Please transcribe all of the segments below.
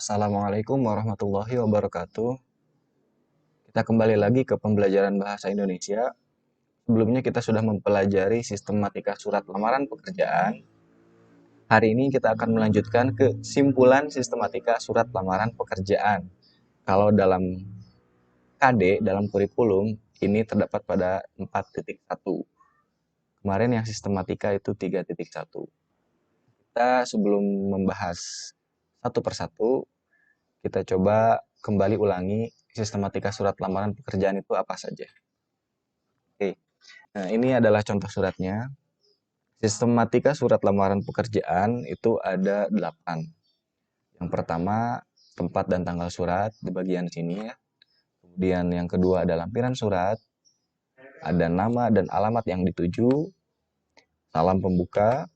Assalamualaikum warahmatullahi wabarakatuh. Kita kembali lagi ke pembelajaran bahasa Indonesia. Sebelumnya kita sudah mempelajari sistematika surat lamaran pekerjaan. Hari ini kita akan melanjutkan ke simpulan sistematika surat lamaran pekerjaan. Kalau dalam KD, dalam kurikulum, ini terdapat pada 4.1. Kemarin yang sistematika itu 3.1. Kita sebelum membahas satu persatu, kita coba kembali ulangi sistematika surat lamaran pekerjaan itu apa saja. Oke, nah ini adalah contoh suratnya. Sistematika surat lamaran pekerjaan itu ada 8. Yang pertama, tempat dan tanggal surat di bagian sini ya. Kemudian yang kedua ada lampiran surat, ada nama dan alamat yang dituju, salam pembuka,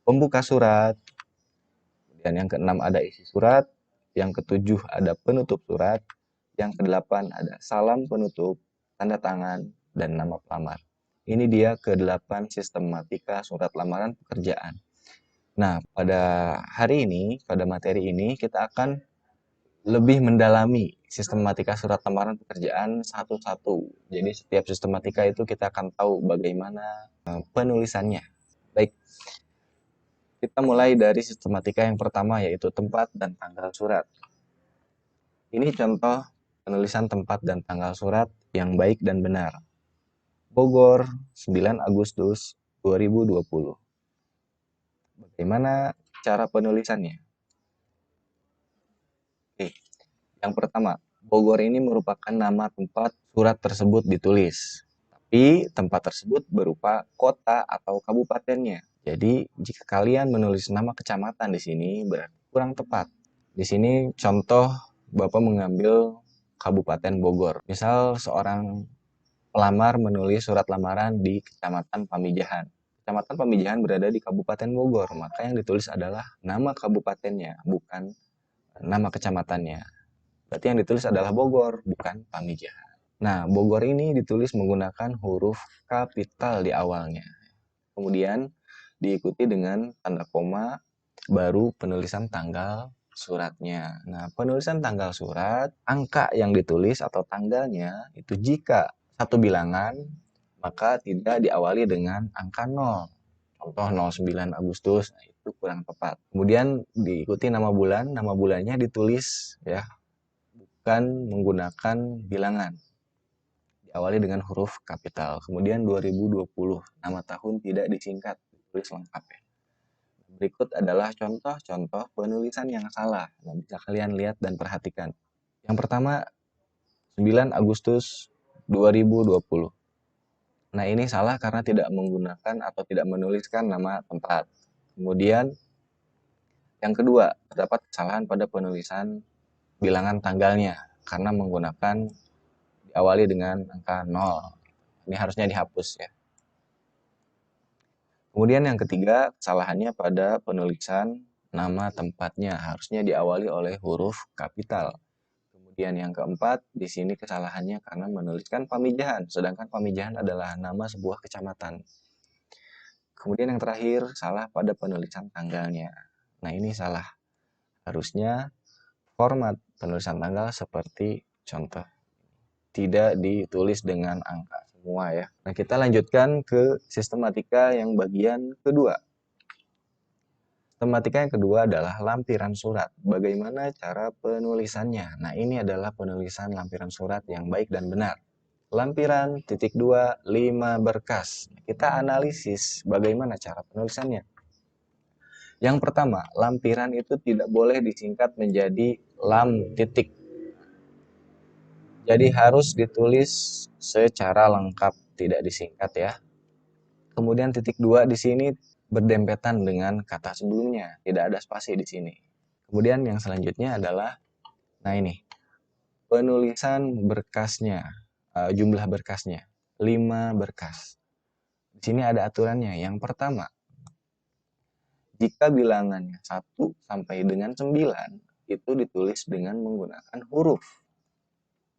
pembuka surat, dan yang keenam ada isi surat, yang ketujuh ada penutup surat, yang kedelapan ada salam penutup, tanda tangan, dan nama pelamar. Ini dia ke-8 sistematika surat lamaran pekerjaan. Nah, pada hari ini, pada materi ini, kita akan lebih mendalami sistematika surat lamaran pekerjaan satu-satu. Jadi setiap sistematika itu kita akan tahu bagaimana penulisannya. Baik, kita mulai dari sistematika yang pertama, yaitu tempat dan tanggal surat. Ini contoh penulisan tempat dan tanggal surat yang baik dan benar. Bogor, 9 Agustus 2020. Bagaimana cara penulisannya? Oke, yang pertama, Bogor ini merupakan nama tempat surat tersebut ditulis. Tapi tempat tersebut berupa kota atau kabupatennya. Jadi, jika kalian menulis nama kecamatan di sini berarti kurang tepat. Di sini contoh Bapak mengambil Kabupaten Bogor. Misal seorang pelamar menulis surat lamaran di Kecamatan Pamijahan. Kecamatan Pamijahan berada di Kabupaten Bogor, maka yang ditulis adalah nama kabupatennya, bukan nama kecamatannya. Berarti yang ditulis adalah Bogor, bukan Pamijahan. Nah, Bogor ini ditulis menggunakan huruf kapital di awalnya. Kemudian diikuti dengan tanda koma, baru penulisan tanggal suratnya. Nah, penulisan tanggal surat, angka yang ditulis atau tanggalnya itu jika satu bilangan, maka tidak diawali dengan angka 0. Contoh 09 Agustus, nah itu kurang tepat. Kemudian diikuti nama bulan, nama bulannya ditulis ya, bukan menggunakan bilangan. Diawali dengan huruf kapital. Kemudian 2020, nama tahun tidak disingkat, ditulis lengkap ya. Berikut adalah contoh-contoh penulisan yang salah. Nah, bisa kalian lihat dan perhatikan. Yang pertama, 9 Agustus 2020. Nah, ini salah karena tidak menggunakan atau tidak menuliskan nama tempat. Kemudian, yang kedua, terdapat kesalahan pada penulisan bilangan tanggalnya karena menggunakan diawali dengan angka 0. Ini harusnya dihapus ya. Kemudian yang ketiga, kesalahannya pada penulisan nama tempatnya harusnya diawali oleh huruf kapital. Kemudian yang keempat, di sini kesalahannya karena menuliskan Pamijahan, sedangkan Pamijahan adalah nama sebuah kecamatan. Kemudian yang terakhir, salah pada penulisan tanggalnya. Nah, ini salah. Harusnya format penulisan tanggal seperti contoh. Tidak ditulis dengan angka semua ya. Nah, kita lanjutkan ke sistematika yang bagian kedua. Sistematika yang kedua adalah lampiran surat. Bagaimana cara penulisannya? Nah, ini adalah penulisan lampiran surat yang baik dan benar. Lampiran, titik 2, 5 berkas. Kita analisis bagaimana cara penulisannya. Yang pertama, lampiran itu tidak boleh disingkat menjadi lam titik. Jadi harus ditulis secara lengkap, tidak disingkat ya. Kemudian titik 2 di sini berdempetan dengan kata sebelumnya, tidak ada spasi di sini. Kemudian yang selanjutnya adalah, nah ini, penulisan berkasnya, jumlah berkasnya, 5 berkas. Di sini ada aturannya. Yang pertama, jika bilangannya 1 sampai dengan 9, itu ditulis dengan menggunakan huruf.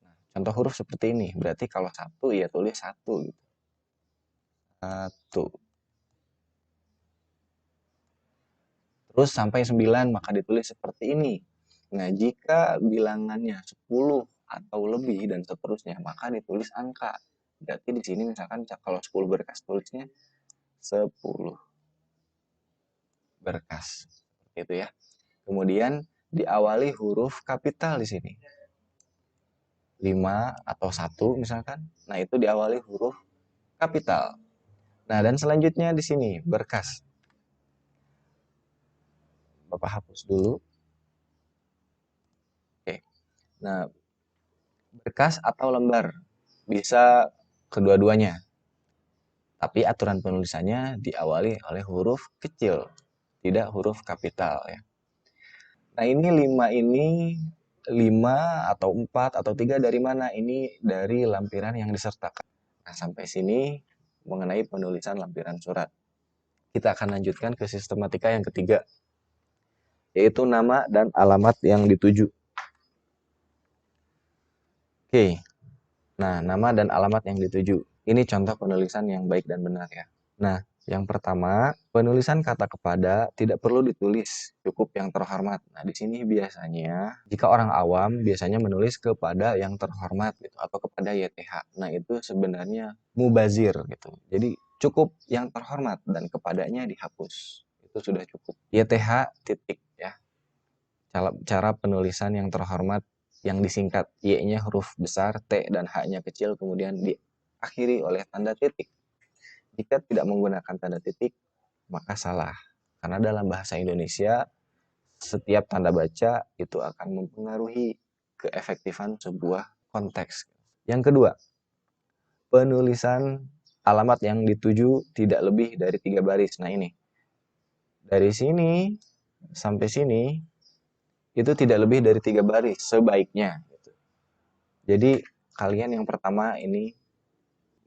Nah, contoh huruf seperti ini, berarti kalau 1 ya tulis 1 gitu. 1. Terus sampai 9 maka ditulis seperti ini. Nah, jika bilangannya 10 atau lebih dan seterusnya, maka ditulis angka. Berarti di sini misalkan kalau 10 berkas, tulisnya 10 berkas. Gitu ya. Kemudian diawali huruf kapital di sini. 5 atau 1 misalkan. Nah, itu diawali huruf kapital. Nah, dan selanjutnya di sini berkas. Bapak hapus dulu. Oke. Nah, berkas atau lembar bisa kedua-duanya. Tapi aturan penulisannya diawali oleh huruf kecil, tidak huruf kapital ya. Nah, ini 5 atau 4 atau 3 dari mana? Ini dari lampiran yang disertakan. Nah, sampai sini mengenai penulisan lampiran surat. Kita akan lanjutkan ke sistematika yang ketiga, yaitu nama dan alamat yang dituju. Oke, nah nama dan alamat yang dituju. Ini contoh penulisan yang baik dan benar ya. Nah, yang pertama, penulisan kata kepada tidak perlu ditulis, cukup yang terhormat. Nah, di sini biasanya, jika orang awam biasanya menulis kepada yang terhormat gitu, atau kepada YTH. Nah, itu sebenarnya mubazir gitu. Jadi, cukup yang terhormat dan kepadanya dihapus. Itu sudah cukup. YTH titik ya. Cara penulisan yang terhormat yang disingkat, Y-nya huruf besar, T dan H-nya kecil, kemudian diakhiri oleh tanda titik. Jika tidak menggunakan tanda titik, maka salah. Karena dalam bahasa Indonesia, setiap tanda baca itu akan mempengaruhi keefektifan sebuah konteks. Yang kedua, penulisan alamat yang dituju tidak lebih dari 3 baris. Nah ini, dari sini sampai sini, itu tidak lebih dari 3 baris, sebaiknya. Jadi, kalian yang pertama ini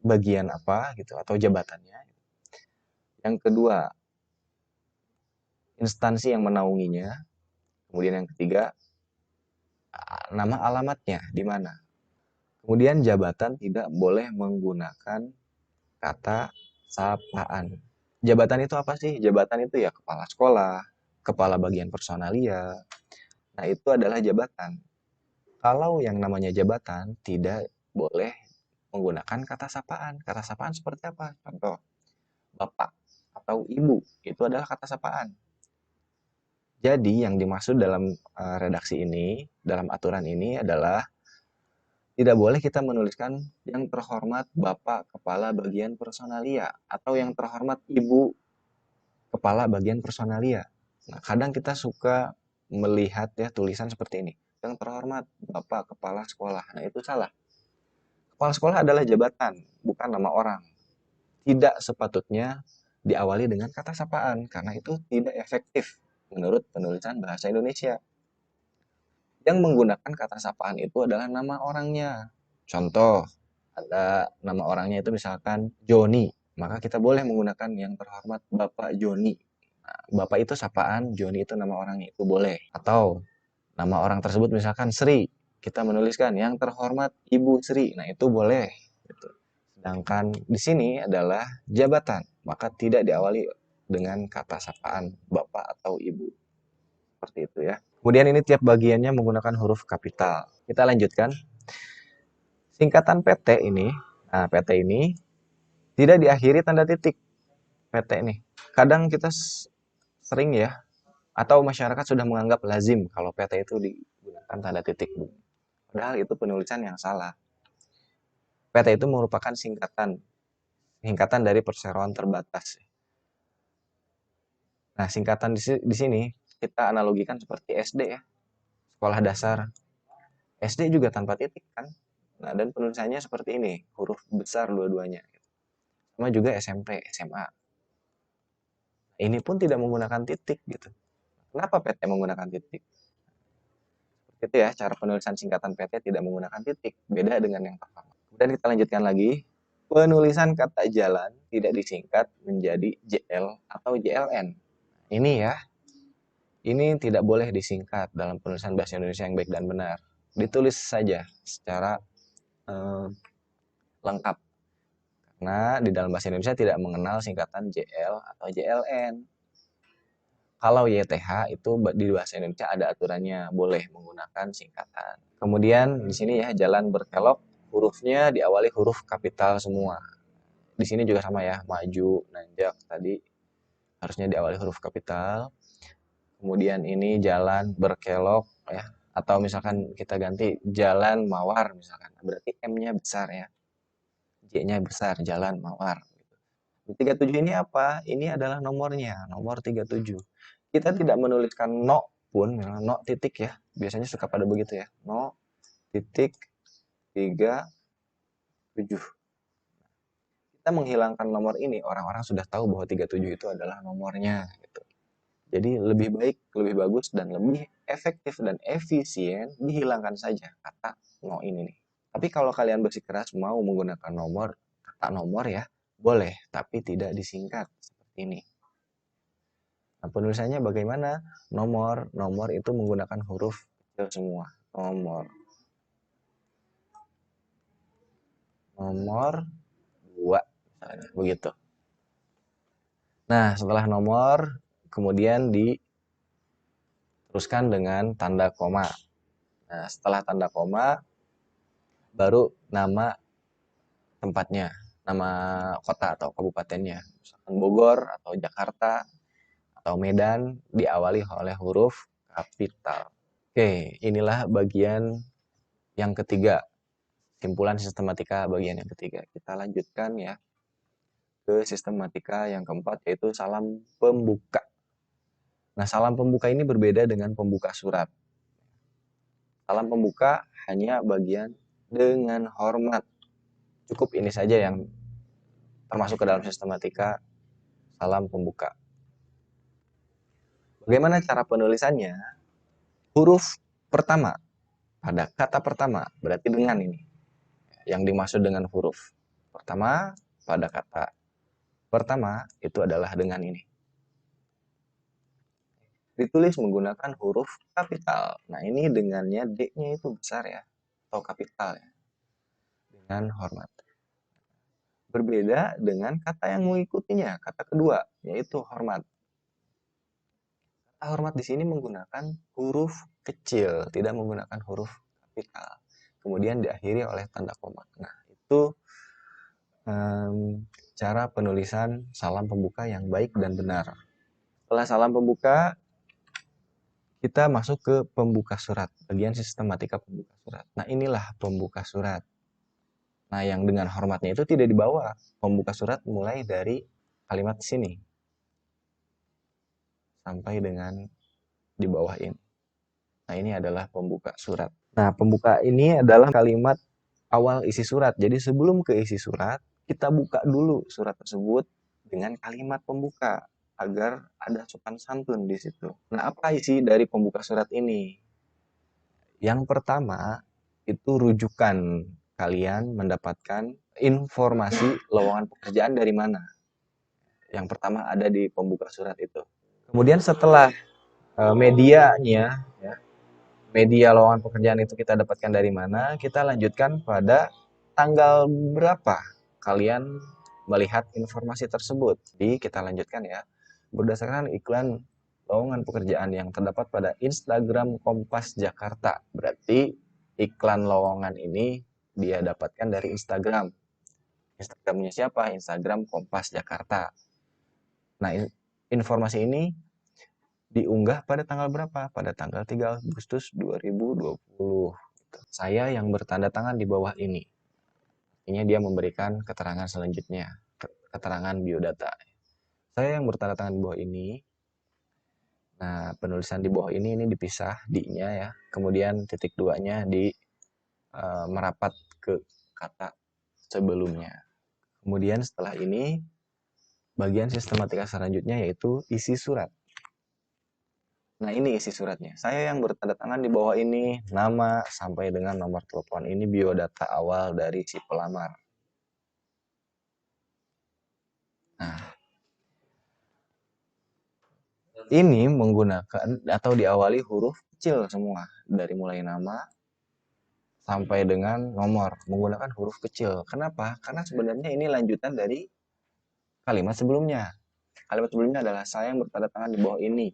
bagian apa gitu, atau jabatannya. Yang kedua, instansi yang menaunginya. Kemudian yang ketiga, nama alamatnya di mana. Kemudian jabatan tidak boleh menggunakan kata sapaan. Jabatan itu apa sih? Jabatan itu ya kepala sekolah, kepala bagian personalia. Nah, itu adalah jabatan. Kalau yang namanya jabatan tidak boleh menggunakan kata sapaan. Kata sapaan seperti apa? Contoh, bapak atau ibu, itu adalah kata sapaan. Jadi yang dimaksud dalam redaksi ini, dalam aturan ini adalah tidak boleh kita menuliskan yang terhormat Bapak Kepala Bagian Personalia atau yang terhormat Ibu Kepala Bagian Personalia. Nah, kadang kita suka melihat ya tulisan seperti ini. Yang terhormat Bapak Kepala Sekolah. Nah, itu salah. Kepala sekolah adalah jabatan, bukan nama orang. Tidak sepatutnya diawali dengan kata sapaan karena itu tidak efektif menurut penulisan bahasa Indonesia. Yang menggunakan kata sapaan itu adalah nama orangnya. Contoh, ada nama orangnya itu misalkan Joni, maka kita boleh menggunakan yang terhormat Bapak Joni. Nah, Bapak itu sapaan, Joni itu nama orangnya, itu boleh. Atau nama orang tersebut misalkan Sri, kita menuliskan yang terhormat Ibu Sri, nah itu boleh. Gitu. Sedangkan di sini adalah jabatan, maka tidak diawali dengan kata sapaan Bapak atau Ibu. Seperti itu ya. Kemudian ini tiap bagiannya menggunakan huruf kapital. Kita lanjutkan. Singkatan PT ini, nah PT ini tidak diakhiri tanda titik. PT ini. Kadang kita sering ya, atau masyarakat sudah menganggap lazim kalau PT itu digunakan tanda titik. Padahal itu penulisan yang salah. PT itu merupakan singkatan dari perseroan terbatas. Nah, singkatan di sini kita analogikan seperti SD ya, sekolah dasar. SD juga tanpa titik kan. Nah, dan penulisannya seperti ini, huruf besar dua-duanya. Sama juga SMP, SMA. Ini pun tidak menggunakan titik gitu. Kenapa PT menggunakan titik? Itu ya, cara penulisan singkatan PT tidak menggunakan titik. Beda dengan yang pertama. Kemudian kita lanjutkan lagi. Penulisan kata jalan tidak disingkat menjadi JL atau JLN. Ini ya, ini tidak boleh disingkat dalam penulisan bahasa Indonesia yang baik dan benar. Ditulis saja secara lengkap. Karena di dalam bahasa Indonesia tidak mengenal singkatan JL atau JLN. Kalau YTH itu di bahasa Indonesia ada aturannya, boleh menggunakan singkatan. Kemudian di sini ya, jalan berkelok, hurufnya diawali huruf kapital semua. Di sini juga sama ya, maju, nanjak tadi harusnya diawali huruf kapital. Kemudian ini jalan berkelok ya, atau misalkan kita ganti jalan mawar misalkan, berarti M-nya besar ya, J-nya besar, jalan mawar. 37 ini apa? Ini adalah nomornya, nomor 37. Kita tidak menuliskan no pun, no titik ya, biasanya suka pada begitu ya, no titik 37. Kita menghilangkan nomor ini, orang-orang sudah tahu bahwa 37 itu adalah nomornya gitu. Jadi lebih baik, lebih bagus, dan lebih efektif dan efisien dihilangkan saja kata no ini nih. Tapi kalau kalian bersikeras mau menggunakan kata nomor ya, boleh, tapi tidak disingkat seperti ini. Nah, penulisannya bagaimana? Nomor itu menggunakan huruf kecil semua. Nomor 2, misalnya, begitu. Nah, setelah nomor, kemudian diteruskan dengan tanda koma. Nah, setelah tanda koma, baru nama tempatnya, nama kota atau kabupatennya. Misalkan Bogor atau Jakarta atau Medan diawali oleh huruf kapital. Oke, inilah bagian yang ketiga. Simpulan sistematika bagian yang ketiga. Kita lanjutkan ya ke sistematika yang keempat, yaitu salam pembuka. Nah, salam pembuka ini berbeda dengan pembuka surat. Salam pembuka hanya bagian dengan hormat. Cukup ini saja yang termasuk ke dalam sistematika salam pembuka. Bagaimana cara penulisannya? Huruf pertama pada kata pertama, berarti dengan ini. Yang dimaksud dengan huruf pertama pada kata pertama itu adalah dengan ini. Ditulis menggunakan huruf kapital. Nah, ini dengannya D-nya itu besar ya, atau kapital ya, dengan hormat. Berbeda dengan kata yang mengikutinya, kata kedua, yaitu hormat. Kata hormat di sini menggunakan huruf kecil, tidak menggunakan huruf kapital. Kemudian diakhiri oleh tanda koma. Nah, itu cara penulisan salam pembuka yang baik dan benar. Setelah salam pembuka, kita masuk ke pembuka surat, bagian sistematika pembuka surat. Nah, inilah pembuka surat. Nah, yang dengan hormatnya itu tidak dibawa. Pembuka surat mulai dari kalimat sini sampai dengan di bawah ini. Nah, ini adalah pembuka surat. Nah, pembuka ini adalah kalimat awal isi surat. Jadi sebelum ke isi surat, kita buka dulu surat tersebut dengan kalimat pembuka agar ada sopan santun di situ. Nah, apa isi dari pembuka surat ini? Yang pertama, itu rujukan kalian mendapatkan informasi lowongan pekerjaan dari mana. Yang pertama ada di pembuka surat itu. Kemudian setelah medianya, ya, media lowongan pekerjaan itu kita dapatkan dari mana, kita lanjutkan pada tanggal berapa kalian melihat informasi tersebut. Jadi kita lanjutkan ya, berdasarkan iklan lowongan pekerjaan yang terdapat pada Instagram Kompas Jakarta. Berarti iklan lowongan ini dia dapatkan dari Instagram. Instagramnya siapa? Instagram Kompas Jakarta. Nah, informasi ini diunggah pada tanggal berapa? Pada tanggal 3 Agustus 2020. Saya yang bertanda tangan di bawah ini. Artinya dia memberikan keterangan selanjutnya, keterangan biodata. Saya yang bertanda tangan di bawah ini. Nah, penulisan di bawah ini dipisah D-nya ya. Kemudian titik 2-nya di merapat ke kata sebelumnya. Kemudian setelah ini bagian sistematika selanjutnya yaitu isi surat. Nah, ini isi suratnya. Saya yang bertanda tangan di bawah ini, nama sampai dengan nomor telepon. Ini biodata awal dari si pelamar. Nah, ini menggunakan atau diawali huruf kecil semua. Dari mulai nama sampai dengan nomor. Menggunakan huruf kecil. Kenapa? Karena sebenarnya ini lanjutan dari kalimat sebelumnya. Kalimat sebelumnya adalah saya yang bertanda tangan di bawah ini.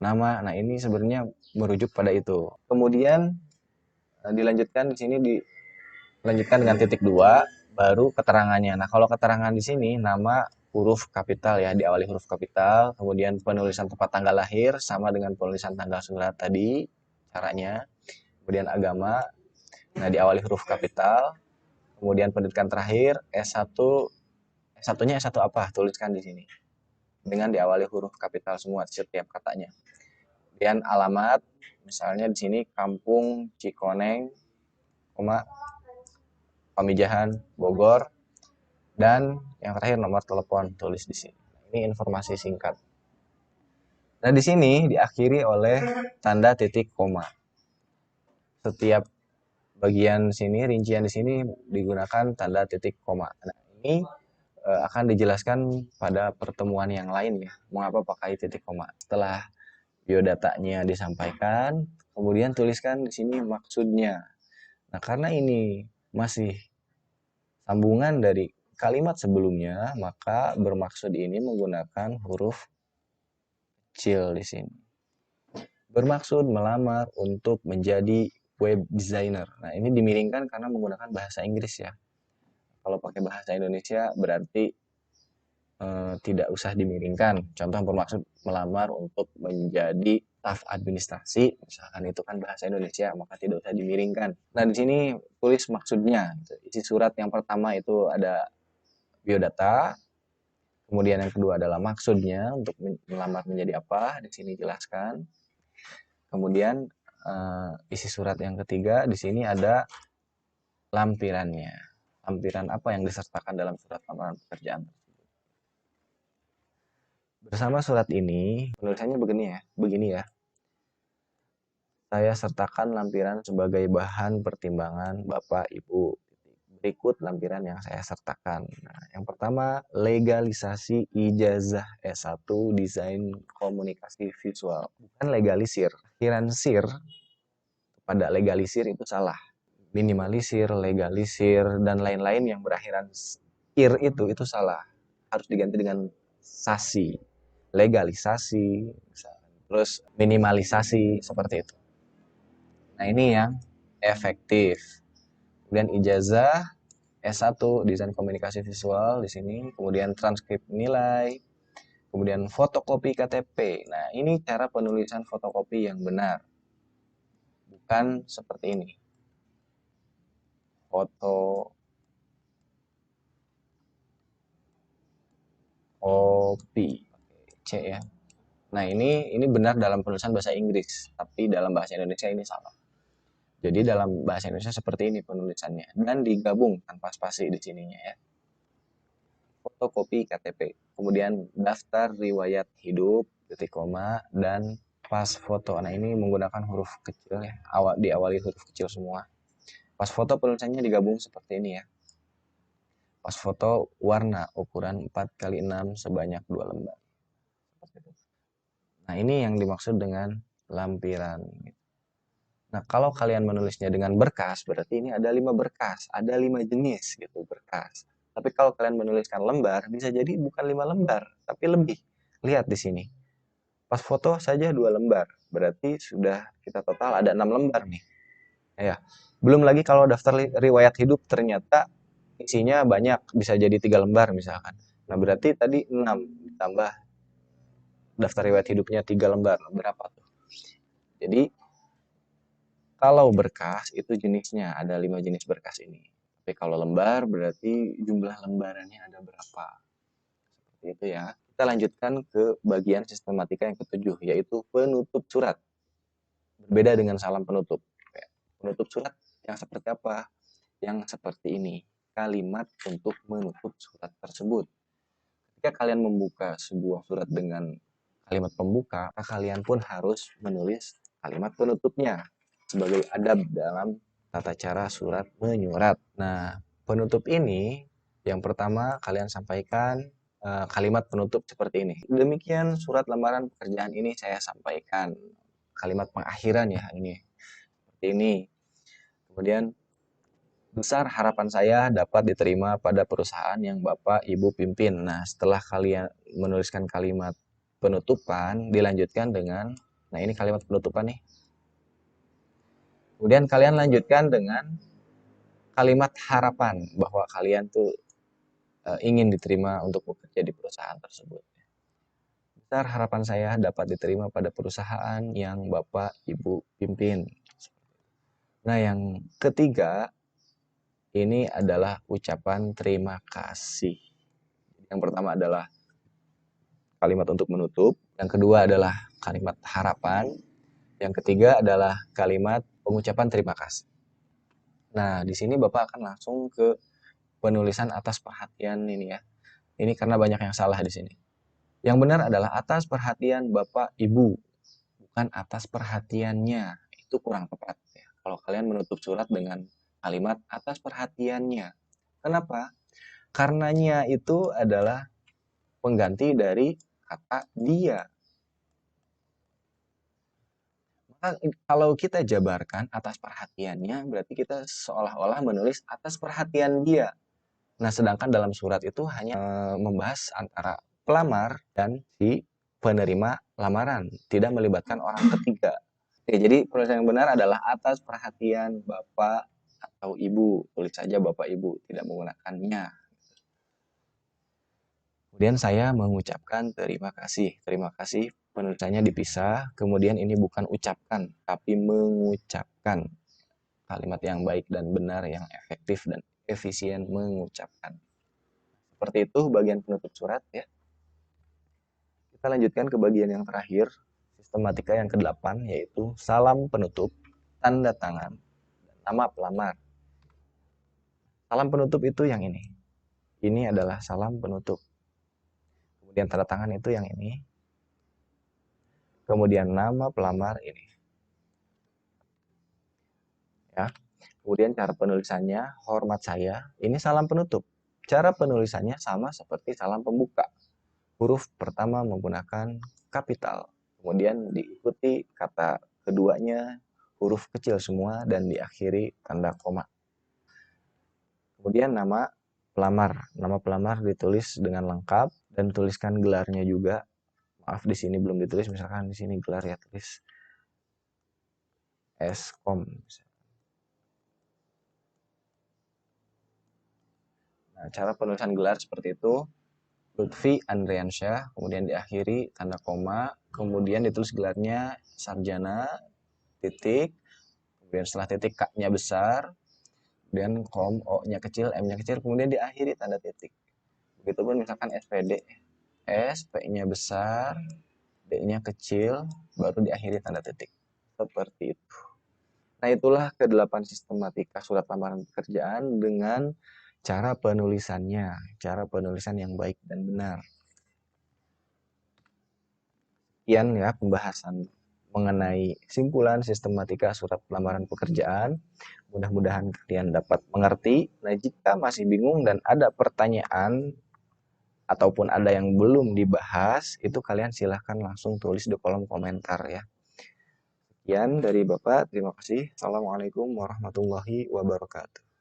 nama. Nah, ini sebenarnya merujuk pada itu. Kemudian dilanjutkan di sini dilanjutkan dengan titik 2 baru keterangannya. Nah, kalau keterangan di sini nama huruf kapital ya, diawali huruf kapital, kemudian penulisan tempat tanggal lahir sama dengan penulisan tanggal surat tadi caranya. Kemudian agama, nah diawali huruf kapital, kemudian pendidikan terakhir S1, S1-nya S1 apa? Tuliskan di sini. Dengan diawali huruf kapital semua setiap katanya. Kemudian alamat, misalnya di sini Kampung Cikoneng, Pamijahan, Bogor, dan yang terakhir nomor telepon tulis di sini. Ini informasi singkat. Nah, di sini diakhiri oleh tanda titik koma. Setiap bagian sini, rincian di sini digunakan tanda titik koma. Nah, ini akan dijelaskan pada pertemuan yang lain ya, mengapa pakai titik koma. Setelah biodatanya disampaikan, kemudian tuliskan di sini maksudnya. Nah, karena ini masih sambungan dari kalimat sebelumnya, maka bermaksud ini menggunakan huruf kecil di sini. Bermaksud melamar untuk menjadi web designer. Nah, ini dimiringkan karena menggunakan bahasa Inggris ya. Kalau pakai bahasa Indonesia berarti tidak usah dimiringkan. Contoh bermaksud melamar untuk menjadi staf administrasi, misalkan itu kan bahasa Indonesia, maka tidak usah dimiringkan. Nah, di sini tulis maksudnya. Isi surat yang pertama itu ada biodata, kemudian yang kedua adalah maksudnya untuk melamar menjadi apa, di sini jelaskan. Kemudian isi surat yang ketiga di sini ada lampirannya. Lampiran apa yang disertakan dalam surat lamaran pekerjaan. Bersama surat ini, penulisannya begini ya. Saya sertakan lampiran sebagai bahan pertimbangan Bapak Ibu. Berikut lampiran yang saya sertakan. Nah, yang pertama, legalisasi ijazah S1 Desain Komunikasi Visual. Bukan legalisir. Akhiran sir pada legalisir itu salah. Minimalisir, legalisir, dan lain-lain yang berakhiran ir itu salah. Harus diganti dengan sasi. Legalisasi, terus minimalisasi, seperti itu. Nah, ini yang efektif. Kemudian ijazah S1 Desain Komunikasi Visual di sini, kemudian transkrip nilai, kemudian fotokopi KTP. Nah, ini cara penulisan fotokopi yang benar. Bukan seperti ini. Foto kopi C ya. Nah, ini benar dalam penulisan bahasa Inggris, tapi dalam bahasa Indonesia ini salah. Jadi dalam bahasa Indonesia seperti ini penulisannya dan digabung tanpa spasi di sininya ya. Fotokopi KTP, kemudian daftar riwayat hidup, titik koma, dan pas foto. Nah, ini menggunakan huruf kecil ya, diawali huruf kecil semua. Pas foto penulisannya digabung seperti ini ya. Pas foto warna ukuran 4x6 sebanyak 2 lembar. Nah, ini yang dimaksud dengan lampiran. Nah, kalau kalian menulisnya dengan berkas, berarti ini ada 5 berkas, ada 5 jenis gitu berkas. Tapi kalau kalian menuliskan lembar, bisa jadi bukan 5 lembar, tapi lebih. Lihat di sini. Pas foto saja 2 lembar, berarti sudah kita total ada 6 lembar nih. Ya. Belum lagi kalau daftar riwayat hidup ternyata isinya banyak, bisa jadi 3 lembar misalkan. Nah, berarti tadi 6 ditambah daftar riwayat hidupnya 3 lembar, berapa tuh? Jadi kalau berkas itu jenisnya ada 5 jenis berkas ini. Tapi kalau lembar berarti jumlah lembarannya ada berapa. Seperti itu ya. Kita lanjutkan ke bagian sistematika yang ketujuh, yaitu penutup surat. Berbeda dengan salam penutup. Penutup surat yang seperti apa? Yang seperti ini. Kalimat untuk menutup surat tersebut. Ketika kalian membuka sebuah surat dengan kalimat pembuka, maka kalian pun harus menulis kalimat penutupnya sebagai adab dalam tata cara surat menyurat. Nah, penutup ini yang pertama kalian sampaikan kalimat penutup seperti ini. Demikian surat lamaran pekerjaan ini saya sampaikan. Kalimat pengakhiran ya ini. Seperti ini. Kemudian besar harapan saya dapat diterima pada perusahaan yang Bapak Ibu pimpin. Nah, setelah kalian menuliskan kalimat penutupan, dilanjutkan dengan Nah, ini kalimat penutupan nih. Kemudian kalian lanjutkan dengan kalimat harapan bahwa kalian tuh ingin diterima untuk bekerja di perusahaan tersebut. Besar harapan saya dapat diterima pada perusahaan yang Bapak Ibu pimpin. Nah, yang ketiga ini adalah ucapan terima kasih. Yang pertama adalah kalimat untuk menutup, yang kedua adalah kalimat harapan, yang ketiga adalah kalimat pengucapan terima kasih. Nah, di sini Bapak akan langsung ke penulisan atas perhatian ini ya. Ini karena banyak yang salah di sini. Yang benar adalah atas perhatian Bapak Ibu, bukan atas perhatiannya. Itu kurang tepat ya. Kalau kalian menutup surat dengan kalimat atas perhatiannya. Kenapa? Karenanya itu adalah pengganti dari kata dia. Maka kalau kita jabarkan atas perhatiannya, berarti kita seolah-olah menulis atas perhatian dia. Nah, sedangkan dalam surat itu hanya membahas antara pelamar dan si penerima lamaran, tidak melibatkan orang ketiga. Oke, jadi penulisan yang benar adalah atas perhatian Bapak atau Ibu. Tulis saja Bapak Ibu, tidak menggunakannya. Kemudian saya mengucapkan terima kasih. Terima kasih penulisannya dipisah. Kemudian ini bukan ucapkan, tapi mengucapkan. Kalimat yang baik dan benar, yang efektif dan efisien mengucapkan. Seperti itu bagian penutup surat ya. Kita lanjutkan ke bagian yang terakhir, sistematika yang ke-8, yaitu salam penutup, tanda tangan, dan nama pelamar. Salam penutup itu yang ini. Ini adalah salam penutup. Kemudian tanda tangan itu yang ini. Kemudian nama pelamar ini. Ya. Kemudian cara penulisannya, hormat saya, ini salam penutup. Cara penulisannya sama seperti salam pembuka. Huruf pertama menggunakan kapital. Kemudian diikuti kata keduanya huruf kecil semua dan diakhiri tanda koma. Kemudian nama pelamar. Nama pelamar ditulis dengan lengkap dan tuliskan gelarnya juga. Maaf di sini belum ditulis, misalkan di sini gelar ya, tulis Eskom. Nah, cara penulisan gelar seperti itu. Lutfi Andriansyah, kemudian diakhiri tanda koma, kemudian ditulis gelarnya sarjana, titik, kemudian setelah titik K-nya besar, kemudian kom, O-nya kecil, M-nya kecil, kemudian diakhiri tanda titik. Begitupun misalkan SPD, S, P-nya besar, D-nya kecil, baru diakhiri tanda titik. Seperti itu. Nah, itulah ke-8 sistematika surat lamaran pekerjaan dengan cara penulisannya, cara penulisan yang baik dan benar. Sekian ya pembahasan mengenai simpulan sistematika surat lamaran pekerjaan. Mudah-mudahan kalian dapat mengerti. Nah, jika masih bingung dan ada pertanyaan ataupun ada yang belum dibahas, itu kalian silahkan langsung tulis di kolom komentar ya. Sekian dari Bapak, terima kasih. Assalamualaikum warahmatullahi wabarakatuh.